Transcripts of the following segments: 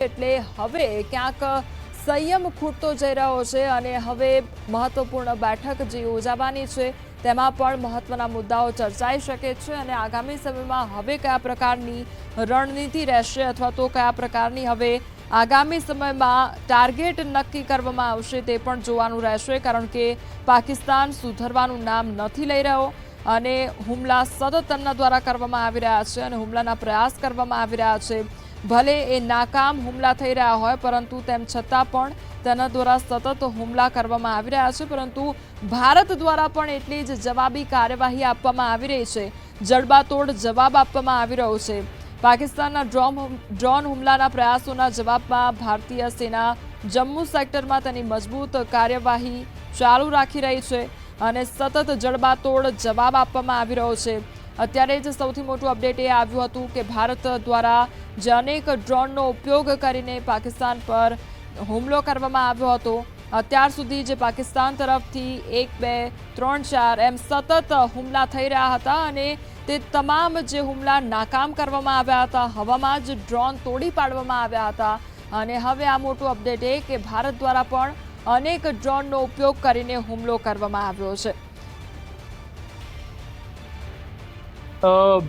એટલે હવે ક્યાંક સંયમ ખૂટતો જઈ રહ્યો છે અને હવે મહત્વપૂર્ણ બેઠક જે યોજાવાની છે તેમાં પણ મહત્વના મુદ્દાઓ ચર્ચાઈ શકે છે અને આગામી સમયમાં હવે કયા પ્રકારની રણનીતિ રહેશે અથવા તો કયા પ્રકારની હવે આગામી સમયમાં ટાર્ગેટ નક્કી કરવામાં આવશે તે પણ જોવાનું રહેશે, કારણ કે પાકિસ્તાન સુધરવાનું નામ નથી લઈ રહ્યો અને હુમલા સતત તેમના દ્વારા કરવામાં આવી રહ્યા છે અને હુમલાના પ્રયાસ કરવામાં આવી રહ્યા છે. ભલે એ નાકામ હુમલા થઈ રહ્યા હોય પરંતુ તેમ છતાં પણ તેના દ્વારા સતત હુમલા કરવામાં આવી રહ્યા છે, પરંતુ ભારત દ્વારા પણ એટલી જ જવાબી કાર્યવાહી આપવામાં આવી રહી છે, જડબાતોડ જવાબ આપવામાં આવી રહ્યો છે. પાકિસ્તાનના ડ્રોન હુમલાના પ્રયાસોના જવાબમાં ભારતીય સેના જમ્મુ સેક્ટરમાં તેની મજબૂત કાર્યવાહી ચાલુ રાખી રહી છે અને સતત જડબાતોડ જવાબ આપવામાં આવી રહ્યો છે. અત્યારે જ સૌથી મોટું અપડેટ એ આવ્યું હતું કે ભારત દ્વારા જે અનેક ડ્રોનનો ઉપયોગ કરીને પાકિસ્તાન પર હુમલો કરવામાં આવ્યો હતો, અત્યાર સુધી જે પાકિસ્તાન તરફથી 1, 2, 3, 4 એમ સતત હુમલા થઈ રહ્યા હતા અને તે તમામ જે હુમલા નાકામ કરવામાં આવ્યા હતા, હવામાં જ ડ્રોન તોડી પાડવામાં આવ્યા હતા. અને હવે આ મોટું અપડેટ એ કે ભારત દ્વારા પણ અનેક ડ્રોનનો ઉપયોગ કરીને હુમલો કરવામાં આવ્યો છે.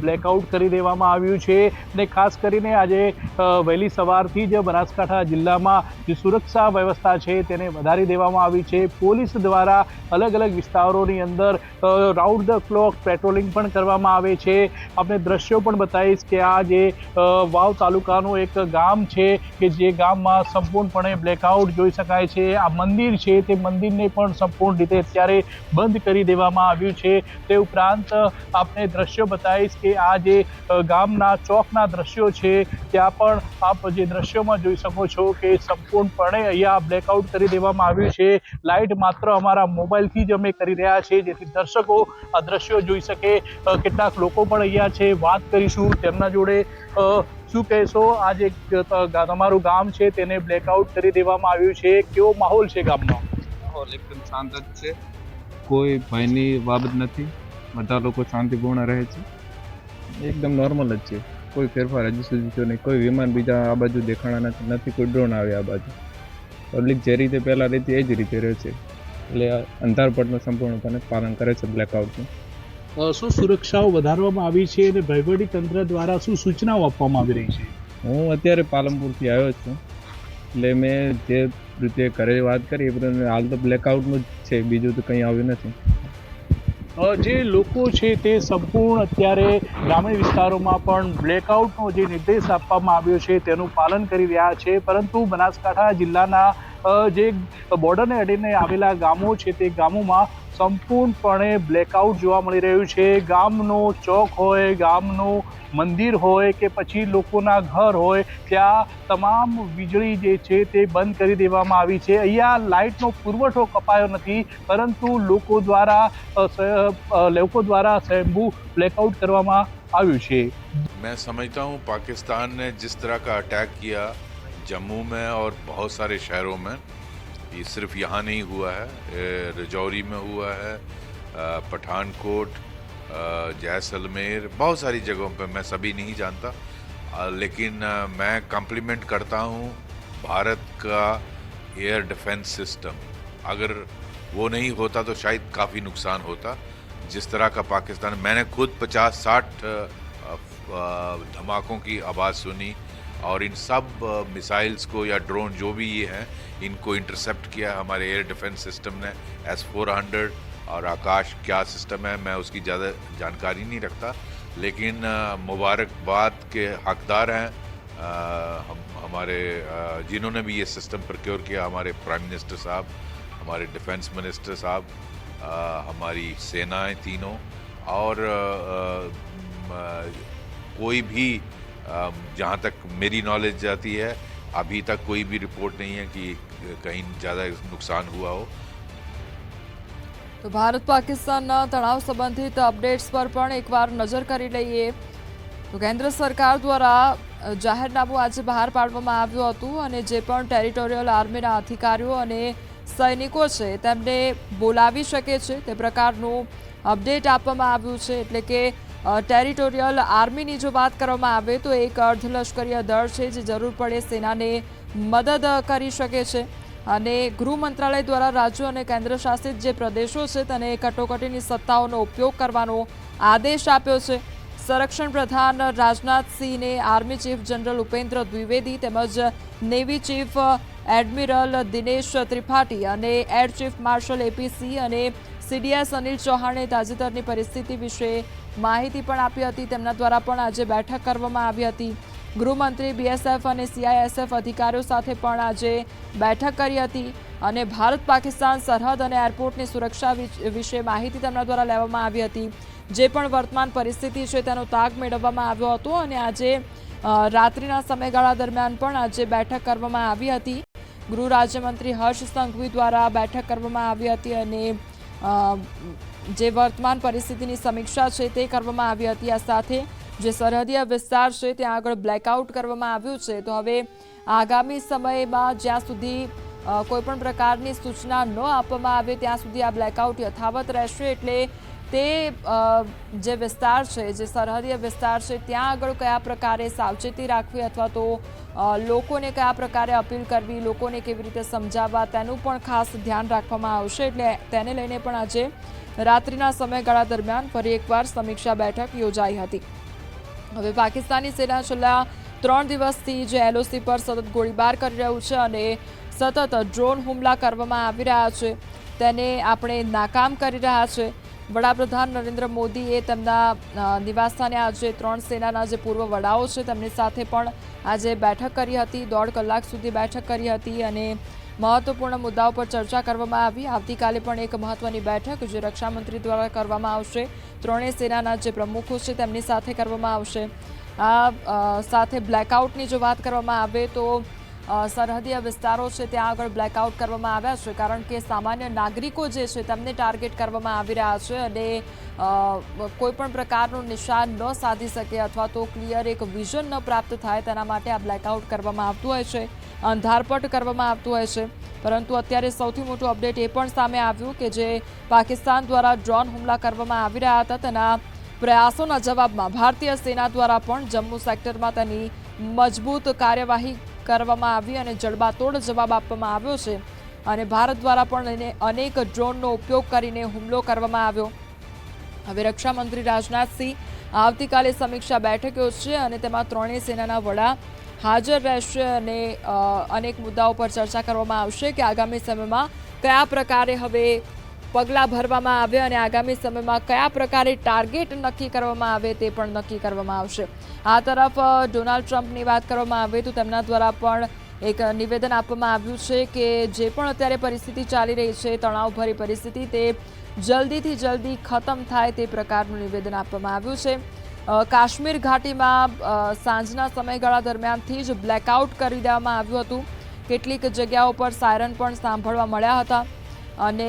બ્લેકઆઉટ કરી દેવામાં આવ્યું છે અને ખાસ કરીને આજે વહેલી સવારથી જ બનાસકાંઠા જિલ્લામાં જે સુરક્ષા વ્યવસ્થા છે તેને વધારી દેવામાં આવી છે. પોલીસ દ્વારા અલગ અલગ વિસ્તારોની અંદર રાઉન્ડ ધ ક્લોક પેટ્રોલિંગ પણ કરવામાં આવે છે. આપણે દ્રશ્યો પણ બતાવીશ કે આ જે વાવ તાલુકાનું એક ગામ છે કે જે ગામમાં સંપૂર્ણપણે બ્લેકઆઉટ જોઈ શકાય છે. આ મંદિર છે તે મંદિરને પણ સંપૂર્ણ રીતે અત્યારે બંધ કરી દેવામાં આવ્યું છે. તે ઉપરાંત આપણે દ્રશ્યો બતાવીશ કે આ જે ગામના ચોકના દ્રશ્યો છે ત્યાં પણ આપ જે દ્રશ્યોમાં જોઈ શકો છો કે સંપૂર્ણપણે અહીંયા બ્લેકઆઉટ કરી દેવામાં આવ્યું છે. લાઇટ માત્ર અમારા મોબાઈલથી જ અમે કરી રહ્યા છીએ જેથી દર્શકો આ દ્રશ્યો જોઈ શકે. કેટલાક લોકો પણ અહીંયા છે, વાત કરીશું તેમના જોડે. શું કહેશો, આ જે તમારું ગામ છે તેને બ્લેકઆઉટ કરી દેવામાં આવ્યું છે, કેવો માહોલ છે ગામમાં? માહોલ એકદમ શાંત જ છે, કોઈ ભયની બાબત નથી, બધા લોકો શાંતિપૂર્ણ રહે છે, એકદમ નોર્મલ જ છે, કોઈ ફેરફાર હજુ સુધી થયો નહીં. કોઈ વિમાન બીજા આ બાજુ દેખાણા નથી, કોઈ ડ્રોન આવે આ બાજુ. પબ્લિક જે રીતે પહેલાં રહેતી એ જ રીતે રહે છે, એટલે અંધારપટનું સંપૂર્ણપણે પાલન કરે છે બ્લેકઆઉટનું. શું સુરક્ષાઓ વધારવામાં આવી છે અને વહીવટી તંત્ર દ્વારા શું સૂચનાઓ આપવામાં આવી રહી છે? હું અત્યારે પાલનપુરથી આવ્યો છું, એટલે મેં જે રીતે ઘરે વાત કરી એ પ્રમાણે હાલ તો બ્લેકઆઉટનું જ છે, બીજું તો કંઈ આવ્યું નથી. જે લોકો છે તે સંપૂર્ણ અત્યારે ગ્રામીણ વિસ્તારોમાં પણ બ્લેકઆઉટનો જે નિર્દેશ આપવામાં આવ્યો છે તેનું પાલન કરી રહ્યા છે, પરંતુ બનાસકાંઠા જિલ્લાના જે બોર્ડરને અડીને આવેલા ગામો છે તે ગામોમાં સંપૂર્ણપણે બ્લેકઆઉટ જોવા મળી રહ્યું છે. ગામનો ચોક હોય, ગામનું મંદિર હોય કે પછી લોકોના ઘર હોય, ત્યાં તમામ વીજળી જે છે તે બંધ કરી દેવામાં આવી છે. અહીંયા લાઇટનો પુરવઠો કપાયો નથી, પરંતુ લોકો દ્વારા સ્વયંભૂ બ્લેકઆઉટ કરવામાં આવ્યું છે. मैं समझता हूँ पाकिस्तान ने जिस तरह का अटैक किया जम्मू में और बहुत सारे शहरों में, ये सिर्फ यहाँ नहीं हुआ है, रजौरी में हुआ है, पठानकोट, जैसलमेर, बहुत सारी जगहों पे, मैं सभी नहीं जानता, लेकिन मैं कम्प्लीमेंट करता हूँ भारत का एयर डिफेंस सिस्टम. अगर वो नहीं होता तो शायद काफ़ी नुकसान होता. जिस तरह का पाकिस्तान, मैंने खुद 50-60 धमाकों की आवाज़ सुनी और इन सब मिसाइल्स को या ड्रोन जो भी ये हैं इनको इंटरसेप्ट किया हमारे एयर डिफेंस सिस्टम ने. S-400 और आकाश क्या सिस्टम है मैं उसकी ज़्यादा जानकारी नहीं रखता, लेकिन मुबारकबाद के हकदार हैं हमारे जिन्होंने भी ये सिस्टम प्रोक्योर किया, हमारे प्राइम मिनिस्टर साहब, हमारे डिफेंस मिनिस्टर साहब, हमारी सेनाएं तीनों, और कोई भी जहाँ तक मेरी नॉलेज जाती है अभी तक कोई भी रिपोर्ट नहीं है कि कहीं ज़्यादा नुकसान हुआ हो. તો ભારત પાકિસ્તાનના તણાવ સંબંધિત અપડેટ્સ પર પણ એકવાર નજર કરી લઈએ તો કેન્દ્ર સરકાર દ્વારા જાહેરનામું આજે બહાર પાડવામાં આવ્યું હતું અને જે પણ ટેરિટોરિયલ આર્મીના અધિકારીઓ અને સૈનિકો છે તેમને બોલાવી શકે છે તે પ્રકારનું અપડેટ આપવામાં આવ્યું છે. એટલે કે ટેરિટોરિયલ આર્મીની જો વાત કરવામાં આવે તો એક અર્ધલશ્કરીય દળ છે જે જરૂર પડે સેનાને મદદ કરી શકે છે અને ગૃહ મંત્રાલય દ્વારા રાજ્યો અને કેન્દ્ર શાસિત જે પ્રદેશો છે તેને કટોકટીની સત્તાઓનો ઉપયોગ કરવાનો આદેશ આપ્યો છે. સંરક્ષણ પ્રધાન રાજનાથસિંહને army chief general Upendra Dwivedi તેમજ navy chief admiral Dinesh Tripathi અને એર ચીફ માર્શલ એપીસી અને સીડીએસ અનિલ ચૌહાણે તાજેતરની પરિસ્થિતિ વિશે માહિતી પણ આપી હતી. તેમના દ્વારા પણ આજે બેઠક કરવામાં આવી હતી. ગૃહમંત્રી બીએસએફ અને સીઆઈએસએફ અધિકારીઓ સાથે પણ આજે બેઠક કરી હતી અને ભારત પાકિસ્તાન સરહદ અને એરપોર્ટની સુરક્ષા વિશે માહિતી તેમના દ્વારા લેવામાં આવી હતી. જે પણ વર્તમાન પરિસ્થિતિ છે તેનો તાગ મેળવવામાં આવ્યો હતો અને આજે રાત્રિના સમયગાળા દરમિયાન પણ આજે બેઠક કરવામાં આવી હતી. ગૃહ રાજ્યમંત્રી હર્ષ સંઘવી દ્વારા બેઠક કરવામાં આવી હતી અને જે વર્તમાન પરિસ્થિતિની સમીક્ષા છે તે કરવામાં આવી હતી. આ સાથે જે સરહદીય વિસ્તાર છે ત્યાં આગળ બ્લેકઆઉટ કરવામાં આવ્યું છે. તો હવે આગામી સમયમાં જ્યાં સુધી કોઈપણ પ્રકારની સૂચના ન આપવામાં આવે ત્યાં સુધી આ બ્લેકઆઉટ યથાવત રહેશે. એટલે તે જે વિસ્તાર છે, જે સરહદીય વિસ્તાર છે, ત્યાં આગળ કયા પ્રકારે સાવચેતી રાખવી અથવા તો લોકોને કયા પ્રકારે અપીલ કરવી, લોકોને કેવી રીતે સમજાવવા તેનું પણ ખાસ ધ્યાન રાખવામાં આવશે. એટલે તેને લઈને પણ આજે રાત્રિના સમયગાળા દરમિયાન ફરી એકવાર સમીક્ષા બેઠક યોજાઈ હતી. હવે પાકિસ્તાની સેના છેલ્લા 3 દિવસથી જે એલઓસી પર સતત ગોળીબાર કરી રહ્યું છે અને સતત ડ્રોન હુમલા કરવામાં આવી રહ્યા છે તેને આપણે નાકામ કરી રહ્યા છે. વડાપ્રધાન નરેન્દ્ર મોદીએ તેમના નિવાસસ્થાને આજે 3 સેનાના જે પૂર્વ વડાઓ છે તેમની સાથે પણ આજે બેઠક કરી હતી. 1.5 કલાક સુધી બેઠક કરી હતી અને મહત્વપૂર્ણ મુદ્દાઓ પર ચર્ચા કરવામાં આવી. આવતીકાલે પણ એક મહત્વની બેઠક જે રક્ષામંત્રી દ્વારા કરવામાં આવશે. 3 સેનાના જે પ્રમુખો છે તેમની સાથે કરવામાં આવશે. આ સાથે બ્લેકઆઉટની જો વાત કરવામાં આવે તો સરહદીય વિસ્તારો છે ત્યાં આગળ બ્લેકઆઉટ કરવામાં આવ્યા છે કારણ કે સામાન્ય નાગરિકો જે છે તેમને ટાર્ગેટ કરવામાં આવી રહ્યા છે અને કોઈપણ પ્રકારનું નિશાન ન સાધી શકે અથવા તો ક્લિયર એક વિઝન ન પ્રાપ્ત થાય તેના માટે આ બ્લેકઆઉટ કરવામાં આવતું હોય છે, અંધારપટ કરવામાં આવતું હોય છે. પરંતુ અત્યારે સૌથી મોટું અપડેટ એ પણ સામે આવ્યું કે જે પાકિસ્તાન દ્વારા ડ્રોન હુમલા કરવામાં આવી રહ્યા હતા તેના પ્રયાસોના જવાબમાં ભારતીય સેના દ્વારા પણ જમ્મુ સેક્ટરમાં તેની મજબૂત કાર્યવાહી કરવામાં આવી અને જડબાતોડ જવાબ આપવામાં આવ્યો છે અને ભારત દ્વારા પણ અનેક ડ્રોનનો ઉપયોગ કરીને હુમલો કરવામાં આવ્યો. હવે રક્ષામંત્રી રાજનાથસિંહ આવતીકાલે સમીક્ષા બેઠક યોજશે અને તેમાં 3 સેનાના વડા હાજર રહેશે અને અનેક મુદ્દાઓ પર ચર્ચા કરવામાં આવશે કે આગામી સમયમાં કયા પ્રકારે હવે પગલાં ભરવામાં આવે અને આગામી સમયમાં કયા પ્રકારે ટાર્ગેટ નક્કી કરવામાં આવે તે પણ નક્કી કરવામાં આવશે. આ તરફ ડોનાલ્ડ ટ્રમ્પની વાત કરવામાં આવે તો તેમના દ્વારા પણ એક નિવેદન આપવામાં આવ્યું છે કે જે પણ અત્યારે પરિસ્થિતિ ચાલી રહી છે, તણાવભરી પરિસ્થિતિ, તે જલ્દીથી જલ્દી ખતમ થાય તે પ્રકારનું નિવેદન આપવામાં આવ્યું છે. કાશ્મીર ઘાટીમાં સાંજના સમયગાળા દરમિયાનથી જ બ્લેકઆઉટ કરી દેવામાં આવ્યું હતું. કેટલીક જગ્યાઓ પર સાયરન પણ સાંભળવા મળ્યા હતા અને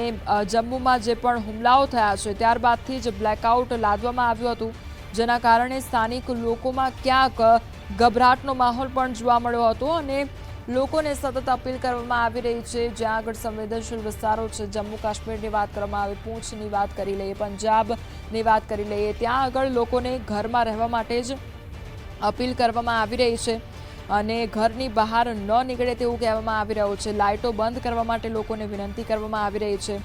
જમ્મુમાં જે પણ હુમલાઓ થયા છે ત્યારબાદથી જ બ્લેકઆઉટ લાદવામાં આવ્યું હતું જેના કારણે સ્થાનિક લોકોમાં ક્યાંક ગભરાટનો માહોલ પણ જોવા મળ્યો હતો અને લોકોને સતત અપીલ કરવામાં આવી રહી છે. જ્યાં આગળ સંવેદનશીલ વિસ્તારો છે, જમ્મુ કાશ્મીરની વાત કરવામાં આવે, પૂંછની વાત કરી લઈએ, પંજાબની વાત કરી લઈએ, ત્યાં આગળ લોકોને ઘરમાં રહેવા માટે જ અપીલ કરવામાં આવી રહી છે અને ઘરની બહાર ન નીકળે તેવું કહેવામાં આવી રહ્યું છે. લાઇટો બંધ કરવા માટે લોકોને વિનંતી કરવામાં આવી રહી છે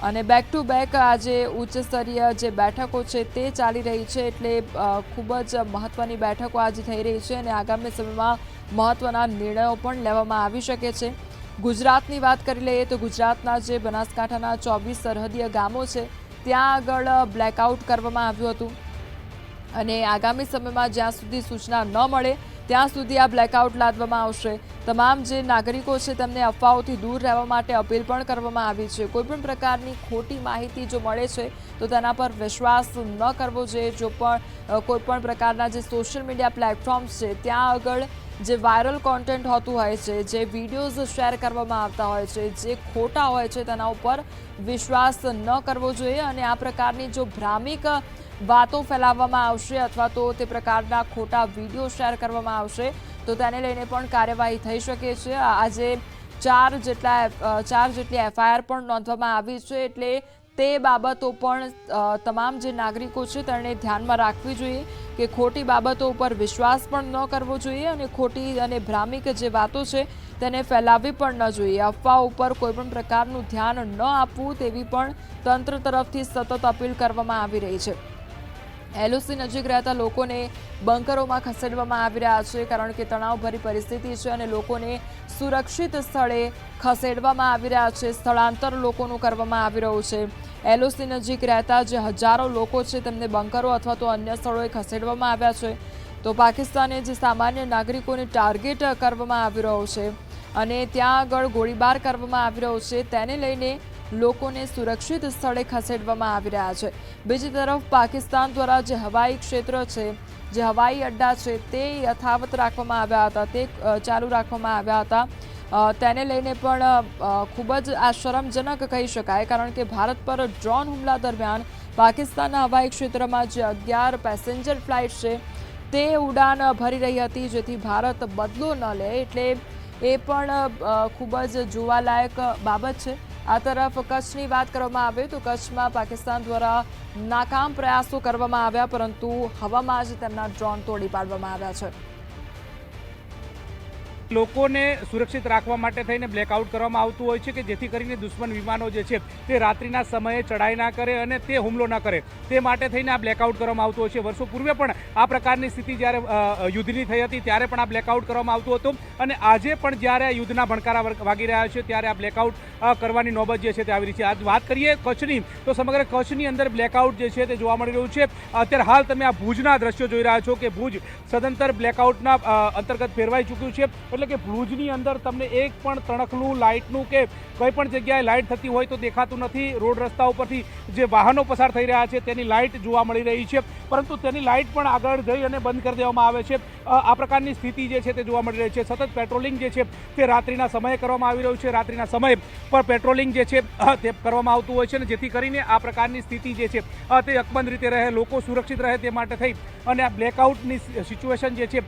અને બેક ટુ બેક આજે ઉચ્ચ સ્તરીય જે બેઠકો છે તે ચાલી રહી છે. એટલે ખૂબ જ મહત્વની બેઠકો આજે થઈ રહી છે અને આગામી સમયમાં મહત્વના નિર્ણયો પણ લેવામાં આવી શકે છે. ગુજરાતની વાત કરી લઈએ તો ગુજરાતના જે બનાસકાંઠાના 24 સરહદીય ગામો છે ત્યાં આગળ બ્લેકઆઉટ કરવામાં આવ્યું હતું અને આગામી સમયમાં જ્યાં સુધી સૂચના ન મળે ત્યાં સુધી આ બ્લેકઆઉટ લાદવામાં આવશે. તમામ જે નાગરિકો છે તેમને અફવાઓથી દૂર રહેવા માટે અપીલ પણ કરવામાં આવી છે. કોઈપણ પ્રકારની ખોટી માહિતી જો મળે છે તો તેના પર વિશ્વાસ ન કરવો જોઈએ. જો પણ કોઈપણ પ્રકારના જે સોશિયલ મીડિયા પ્લેટફોર્મ્સ છે ત્યાં આગળ જે વાયરલ કોન્ટેન્ટ હોતું હોય છે, જે વિડીયોઝ શેર કરવામાં આવતા હોય છે, જે ખોટા હોય છે તેના ઉપર વિશ્વાસ ન કરવો જોઈએ અને આ પ્રકારની જો ભ્રામિક વાતો ફેલાવવામાં આવશે અથવા તો તે પ્રકારના ખોટા વિડીયો શેર કરવામાં આવશે તો તેને લઈને પણ કાર્યવાહી થઈ શકે છે. આજે 4 જેટલી એફઆઈઆર પણ નોંધવામાં આવી છે. એટલે તે બાબતો પણ તમામ જે નાગરિકો છે તેણે ધ્યાનમાં રાખવી જોઈએ કે ખોટી બાબતો ઉપર વિશ્વાસ પણ ન કરવો જોઈએ અને ખોટી અને ભ્રામિક જે વાતો છે તેને ફેલાવવી પણ ન જોઈએ. અફવા ઉપર કોઈપણ પ્રકારનું ધ્યાન ન આપવું તેવી પણ તંત્ર તરફથી સતત અપીલ કરવામાં આવી રહી છે. એલઓસી નજીક રહેતા લોકોને બંકરોમાં ખસેડવામાં આવી રહ્યા છે કારણ કે તણાવભરી પરિસ્થિતિ છે અને લોકોને સુરક્ષિત સ્થળે ખસેડવામાં આવી રહ્યા છે. સ્થળાંતર લોકોનું કરવામાં આવી રહ્યું છે. એલઓસી નજીક રહેતા જે હજારો લોકો છે તેમને બંકરો અથવા તો અન્ય સ્થળોએ ખસેડવામાં આવ્યા છે. તો પાકિસ્તાને જે સામાન્ય નાગરિકોને ટાર્ગેટ કરવામાં આવી રહ્યો છે અને ત્યાં આગળ ગોળીબાર કરવામાં આવી રહ્યો છે તેને લઈને લોકોને સુરક્ષિત સ્થળે ખસેડવામાં આવી રહ્યા છે. બીજી તરફ પાકિસ્તાન દ્વારા જે હવાઈ ક્ષેત્ર છે, જે હવાઈ અડ્ડા છે તે યથાવત રાખવામાં આવ્યા હતા, તે ચાલુ રાખવામાં આવ્યા હતા. તેને લઈને પણ ખૂબ જ આ શરમજનક કહી શકાય કારણ કે ભારત પર ડ્રોન હુમલા દરમિયાન પાકિસ્તાનના હવાઈ ક્ષેત્રમાં જે 11 પેસેન્જર ફ્લાઇટ છે તે ઉડાન ભરી રહી હતી જેથી ભારત બદલો ન લે, એટલે એ પણ ખૂબ જ જોવાલાયક બાબત છે. આ તરફ કચ્છની વાત કરવામાં આવે તો કચ્છમાં પાકિસ્તાન દ્વારા નાકામ પ્રયાસો કરવામાં આવ્યા પરંતુ હવામાં જ તેમના ડ્રોન તોડી પાડવામાં આવ્યા છે. લોકોને સુરક્ષિત રાખવા માટે થઈને બ્લેકઆઉટ કરવામાં આવતું હોય છે કે જેથી કરીને દુશ્મન વિમાનો જે છે તે રાત્રિના સમયે ચડાઈ ના કરે અને તે હુમલો ના કરે તે માટે થઈને આ બ્લેકઆઉટ કરવામાં આવતું હોય છે. વર્ષો પૂર્વે પણ આ પ્રકારની સ્થિતિ જ્યારે યુદ્ધની થઈ હતી ત્યારે પણ આ બ્લેકઆઉટ કરવામાં આવતું હતું અને આજે પણ જ્યારે યુદ્ધના ભણકારા વાગી રહ્યા છે ત્યારે આ બ્લેકઆઉટ કરવાની નોબત જે છે તે આવી રહી છે. આજ વાત કરીએ કચ્છની તો સમગ્ર કચ્છની અંદર બ્લેકઆઉટ જે છે તે જોવા મળી રહ્યું છે. અત્યારે હાલ તમે આ ભુજના દ્રશ્યો જોઈ રહ્યા છો કે ભુજ સદંતર બ્લેકઆઉટના અંતર્ગત ફેરવાઈ ચૂક્યું છે. એટલે કે ભુજની અંદર તમને એક પણ તણખલું લાઇટનું કે કોઈ પણ જગ્યાએ લાઇટ થતી હોય તો દેખાતું નથી. રોડ રસ્તા ઉપરથી જે વાહનો પસાર થઈ રહ્યા છે તેની લાઇટ જોવા મળી રહી છે પરંતુ તેની લાઇટ પણ આગળ જઈ અને બંધ કરી દેવામાં આવે છે. આ પ્રકારની સ્થિતિ જે છે તે જોવા મળી રહી છે. સતત પેટ્રોલિંગ જે છે તે રાત્રિના સમયે કરવામાં આવી રહ્યું છે. રાત્રિના સમયે પર પેટ્રોલિંગ જે છે તે કરવામાં આવતું હોય છે અને જેથી કરીને આ પ્રકારની સ્થિતિ જે છે તે અકબંધ રીતે રહે, લોકો સુરક્ષિત રહે તે માટે થઈ અને આ બ્લેકઆઉટની સિચ્યુએશન જે છે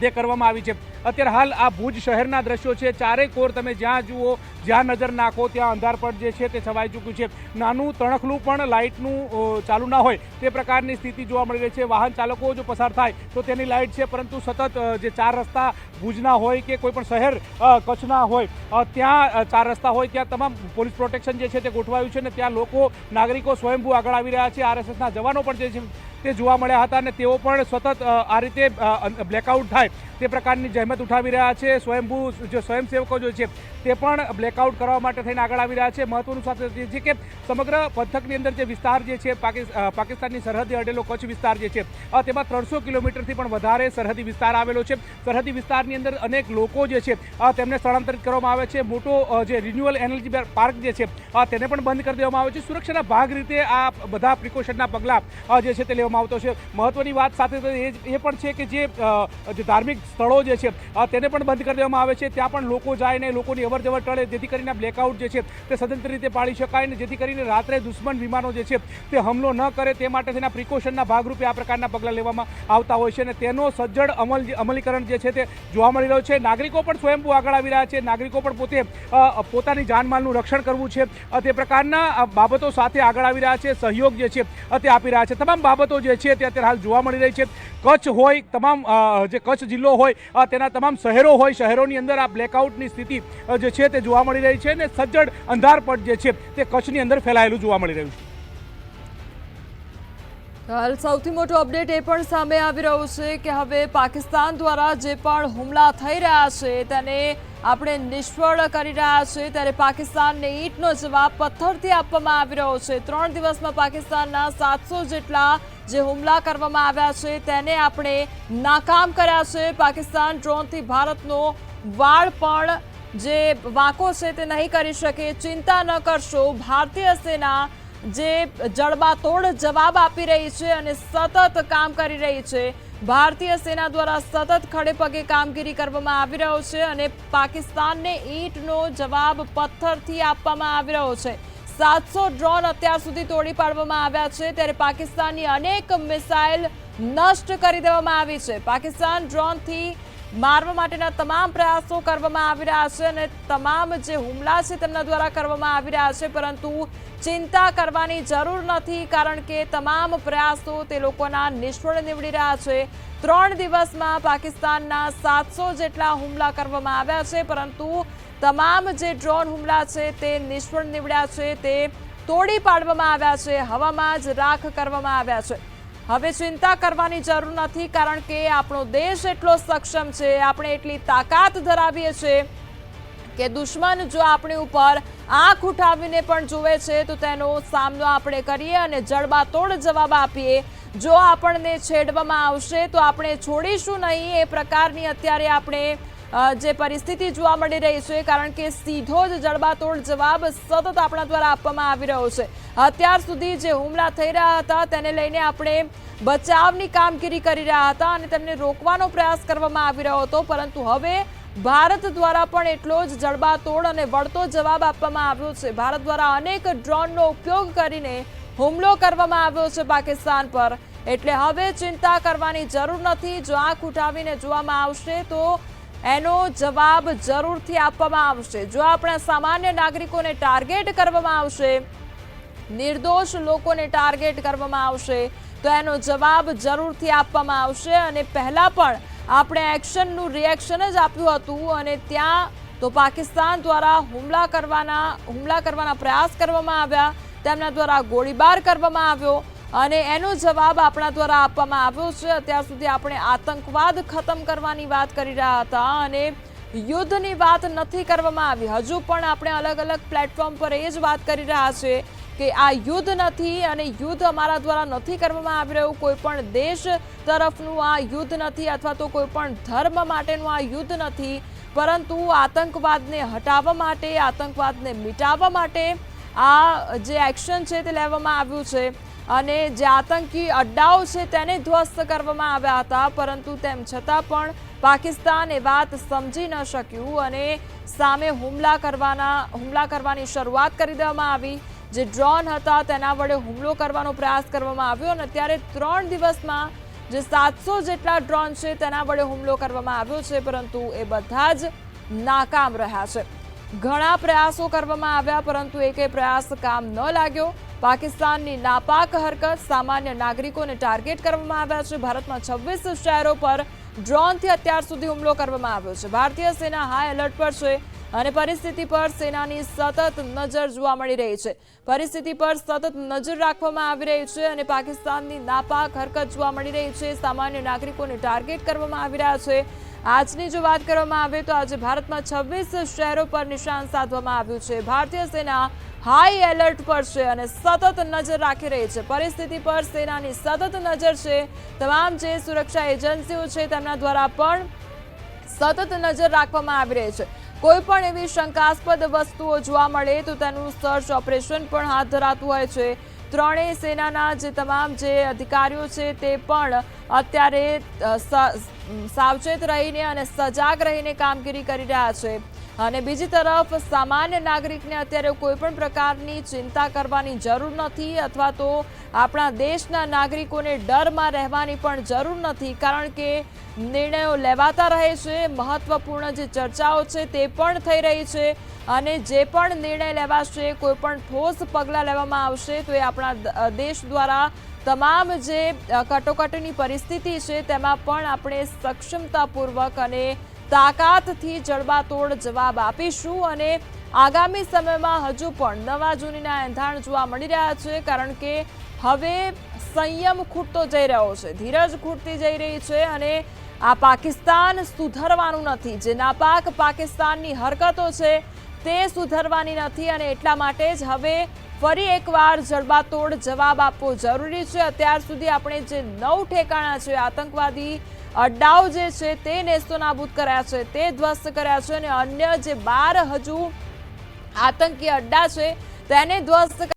તે કરવામાં આવી છે. અત્યારે હાલ આ ભુજ શહેરના દ્રશ્યો છે. ચારે કોર તમે જ્યાં જુઓ, જ્યાં નજર નાખો ત્યાં અંધારપટ જે છે તે છવાઈ ચૂક્યું છે. નાનું તણખલું પણ લાઇટનું ચાલુ ના હોય તે પ્રકારની સ્થિતિ જોવા મળી રહી છે. વાહન ચાલકો જો પસાર થાય તો તેની લાઇટ છે પરંતુ સતત જે ચાર રસ્તા ભુજના હોય કે કોઈ પણ શહેર કચ્છના હોય ત્યાં ચાર રસ્તા હોય ત્યાં તમામ પોલીસ પ્રોટેક્શન જે છે તે ગોઠવાયું છે અને ત્યાં લોકો નાગરિકો સ્વયંભૂ આગળ આવી રહ્યા છે. આરએસએસના જવાનો પણ જે છે તે જોવા મળ્યા હતા અને તેઓ પણ સતત આ રીતે બ્લેકઆઉટ થાય તે પ્રકારની જહેમત ઉઠાવી રહ્યા છે. સ્વયંભૂ જે સ્વયંસેવકો જે છે તે પણ બ્લેકઆઉટ કરવા માટે થઈને આગળ આવી રહ્યા છે. મહત્વનું સાથે એ છે કે સમગ્ર પંથકની અંદર જે વિસ્તાર જે છે પાકિસ્તાનની સરહદે અડેલો કચ્છ વિસ્તાર જે છે તેમાં 300 કિલોમીટરથી પણ વધારે સરહદી વિસ્તાર આવેલો છે. સરહદી વિસ્તારની અંદર અનેક લોકો જે છે તેમને સ્થળાંતરિત કરવામાં આવે છે. મોટો જે રિન્યુઅલ એનર્જી પાર્ક જે છે તેને પણ બંધ કરી દેવામાં આવે છે. સુરક્ષાના ભાગ રીતે આ બધા પ્રિકોશનના પગલાં જે છે તે લેવામાં આવતો છે. મહત્વની વાત સાથે એ પણ છે કે જે ધાર્મિક સ્થળો જે છે તેને પણ બંધ કરી દેવામાં આવે છે. ત્યાં પણ લોકો જાય ને લોકોની અવરજવર ટળે જેથી કરીને બ્લેકઆઉટ જે છે તે સદંતર રીતે પાડી શકાય ને જેથી કરીને રાત્રે દુશ્મન વિમાનો જે છે તે હુમલો ન કરે તે માટે તેના પ્રિકોશનના ભાગરૂપે આ પ્રકારના પગલાં લેવામાં આવતા હોય છે અને તેનો સજ્જડ અમલીકરણ જે છે તે જોવા મળી રહ્યો છે. નાગરિકો પણ સ્વયંભૂ આગળ આવી રહ્યા છે. નાગરિકો પણ પોતે પોતાની જાનમાલનું રક્ષણ કરવું છે તે પ્રકારના બાબતો સાથે આગળ આવી રહ્યા છે. સહયોગ જે છે તે આપી રહ્યા છે. તમામ બાબતો જે છે તે અત્યારે હાલ જોવા મળી રહી છે. કચ્છ હોય, તમામ જે કચ્છ જિલ્લો હોય તેના તમામ શહેરો હોય, શહેરોની અંદર આ બ્લેકઆઉટની સ્થિતિ જે છે તે જોવા મળી રહી છે અને સજ્જડ અંધારપટ જે છે તે કચ્છની અંદર ફેલાયેલું જોવા મળી રહ્યું છે. હાલ સૌથી મોટો અપડેટ એ પણ સામે આવી રહ્યો છે કે હવે પાકિસ્તાન દ્વારા જે પણ હુમલા થઈ રહ્યા છે તેને આપણે નિષ્ફળ કરી રહ્યા છે ત્યારે પાકિસ્તાનને ઈંટનો જવાબ પથ્થરથી આપવામાં આવી રહ્યો છે. 3 દિવસમાં પાકિસ્તાનના 700 જેટલા જે હુમલા કરવામાં આવ્યા છે તેને આપણે નાકામ કર્યા છે. પાકિસ્તાન ડ્રોનથી ભારતનો વાળ પણ જે વાંકો છે તે નહીં કરી શકે. ચિંતા ન કરશો, ભારતીય સેના જે જડબાતોડ જવાબ આપી રહી છે અને સતત કામ કરી રહી છે. ભારતીય સેના દ્વારા સતત ખડે પગે કામગીરી કરવામાં આવી રહ્યો છે અને પાકિસ્તાનને ઈંટનો જવાબ પથ્થરથી આપવામાં આવી રહ્યો છે. 700 ડ્રોન અત્યાર સુધી તોડી પાડવામાં આવ્યા છે ત્યારે પાકિસ્તાનની અનેક મિસાઇલ નષ્ટ કરી દેવામાં આવી છે. પાકિસ્તાન ડ્રોનથી મારવા માટેના તમામ પ્રયાસો કરવામાં આવી રહ્યા છે અને તમામ જે હુમલા છે તેમના દ્વારા કરવામાં આવી રહ્યા છે, પરંતુ ચિંતા કરવાની જરૂર નથી, કારણ કે તમામ પ્રયાસો તે લોકોના નિષ્ફળ નીવડી રહ્યા છે. 3 દિવસમાં પાકિસ્તાનના 700 જેટલા હુમલા કરવામાં આવ્યા છે, પરંતુ તમામ જે ડ્રોન હુમલા છે તે નિષ્ફળ નીવડ્યા છે, તે તોડી પાડવામાં આવ્યા છે, હવામાં જ રાખ કરવામાં આવ્યા છે. હવે ચિંતા કરવાની જરૂર નથી, કારણ કે આપણો દેશ એટલો સક્ષમ છે, આપણે એટલી તાકાત ધરાવીએ છીએ કે દુશ્મન જો આપણી ઉપર આંખ ઉઠાવીને પણ જુએ છે તો તેનો સામનો આપણે કરીએ અને જડબાતોડ જવાબ આપીએ. જો આપણને છેડવામાં આવશે તો આપણે છોડીશું નહીં. એ પ્રકારની અત્યારે આપણે જે પરિસ્થિતિ જોવા મળી રહી છે, કારણ કે સીધો જ જડબાતોડ જવાબ સતત આપણા દ્વારા આપવામાં આવી રહ્યો છે. અત્યાર સુધી જે હુમલા થઈ રહ્યા હતા તેને લઈને આપણે બચાવની કામગીરી કરી રહ્યા હતા અને તેમને રોકવાનો પ્રયાસ કરવામાં આવી રહ્યો હતો, પરંતુ હવે ભારત દ્વારા પણ એટલો જ જડબાતોડ અને વળતો જવાબ આપવામાં આવ્યો છે. ભારત દ્વારા અનેક ડ્રોનનો ઉપયોગ કરીને હુમલો કરવામાં આવ્યો છે પાકિસ્તાન પર, એટલે હવે ચિંતા કરવાની જરૂર નથી. જો આંખ ઉઠાવીને જોવામાં આવશે તો એનો જવાબ જરૂરથી આપવામાં આવશે. જો આપણા સામાન્ય નાગરિકોને ટાર્ગેટ કરવામાં આવશે, નિર્દોષ લોકોને ટાર્ગેટ કરવામાં આવશે, તો એનો જવાબ જરૂરથી આપવામાં આવશે. અને પહેલા પણ આપણે એક્શનનું રિએક્શન જ આપ્યું હતું અને ત્યાં તો પાકિસ્તાન દ્વારા હુમલા કરવાના પ્રયાસ કરવામાં આવ્યા, તેમના દ્વારા ગોળીબાર કરવામાં આવ્યો અને એનો જવાબ આપણા દ્વારા આપવામાં આવ્યો છે. અત્યાર સુધી આપણે આતંકવાદ ખતમ કરવાની વાત કરી રહ્યા હતા અને યુદ્ધની વાત નથી કરવામાં આવી. હજુ પણ આપણે અલગ અલગ પ્લેટફોર્મ પર એ જ વાત કરી રહ્યા છે કે આ યુદ્ધ નથી અને યુદ્ધ અમારા દ્વારા નથી કરવામાં આવી રહ્યું. કોઈ પણ દેશ તરફનું આ યુદ્ધ નથી અથવા તો કોઈ પણ ધર્મ માટેનું આ યુદ્ધ નથી, પરંતુ આતંકવાદને હટાવવા માટે, આતંકવાદને મિટાવવા માટે આ જે એક્શન છે તે લેવામાં આવ્યું છે. અને જે આતંકી અડ્ડાઓ છે તેને ધ્વસ્ત કરવામાં આવ્યા હતા, પરંતુ તેમ છતાં પણ પાકિસ્તાન એ વાત સમજી ન શક્યું અને સામે હુમલા કરવાની શરૂઆત કરી દેવામાં આવી. જે ડ્રોન હતા તેના વડે હુમલો કરવાનો પ્રયાસ કરવામાં આવ્યો અને અત્યારે 3 દિવસમાં જે 700 જેટલા ડ્રોન છે તેના વડે હુમલો કરવામાં આવ્યો છે, પરંતુ એ બધા જ નાકામ રહ્યા છે. ઘણા પ્રયાસો કરવામાં આવ્યા, પરંતુ એકે પ્રયાસ કામ ન લાગ્યો. પાકિસ્તાનની નાપાક હરકત, સામાન્ય નાગરિકોને ટાર્ગેટ કરવામાં આવ્યા છે. ભારતમાં 26 શહેરો પર ડ્રોનથી અત્યાર સુધી હુમલો કરવામાં આવ્યો છે. ભારતીય સેના હાઈ એલર્ટ પર છે અને પરિસ્થિતિ પર સેનાની સતત નજર જોવા મળી રહી છે. પરિસ્થિતિ પર સતત નજર રાખવામાં આવી રહી છે અને પાકિસ્તાનની નાપાક હરકત જોવા મળી રહી છે. સામાન્ય નાગરિકોને ટાર્ગેટ કરવામાં આવી રહ્યા છે. આજની જો વાત કરવામાં આવે તો આજે ભારતમાં 26 શહેરો પર નિશાન સાધવામાં આવ્યું છે. ભારતીય સેના હાઈ એલર્ટ પર છે અને સતત નજર રાખી રહી છે. પરિસ્થિતિ પર સેનાની સતત નજર છે. તમામ જે સુરક્ષા એજન્સીઓ છે તેમના દ્વારા પણ સતત નજર રાખવામાં આવી રહી છે. કોઈ પણ એવી શંકાસ્પદ વસ્તુઓ જોવા મળે તો તેનું સર્ચ ઓપરેશન પણ હાથ ધરાતું હોય છે. ત્રણેય સેનાના જે તમામ જે અધિકારીઓ છે તે પણ અત્યારે સાવચેત રહીને અને સજાગ રહીને કામગીરી કરી રહ્યા છે. અને બીજી તરફ સામાન્ય નાગરિકને અત્યારે કોઈ પણ પ્રકારની ચિંતા કરવાની જરૂર નથી અથવા તો આપણા દેશના નાગરિકોને ડરમાં રહેવાની પણ જરૂર નથી, કારણ કે નિર્ણયો લેવાતા રહે છે. મહત્વપૂર્ણ જે ચર્ચાઓ છે તે પણ થઈ રહી છે અને જે પણ નિર્ણય લેવાશે, કોઈ પણ ઠોસ પગલાં લેવામાં આવશે તો એ આપણા દેશ દ્વારા તમામ જે કટોકટીની પરિસ્થિતિ છે તેમાં પણ આપણે સક્ષમતાપૂર્વક અને તાકાતથી જડબાતોડ જવાબ આપીશું. અને આગામી સમયમાં હજુ પણ નવા જૂનીના એંધાણ જોવા મળી રહ્યા છે, કારણ કે હવે સંયમ ખૂટતો જઈ રહ્યો છે, ધીરજ ખૂટતી જઈ રહી છે અને આ પાકિસ્તાન સુધરવાનું નથી. જે નાપાક પાકિસ્તાનની હરકતો છે તે સુધરવાની નથી અને એટલા માટે જ હવે ફરી એકવાર જડબાતોડ જવાબ આપવો જરૂરી છે. અત્યાર સુધી આપણે જે 9 ઠેકાણા છે આતંકવાદી અડ્ડાઓ જે છે તે નેસ્તોનાબૂદ કર્યા છે, તે ધ્વસ્ત કર્યા છે અને અન્ય જે 12 હજુ આતંકી અડ્ડા છે તેને ધ્વસ્ત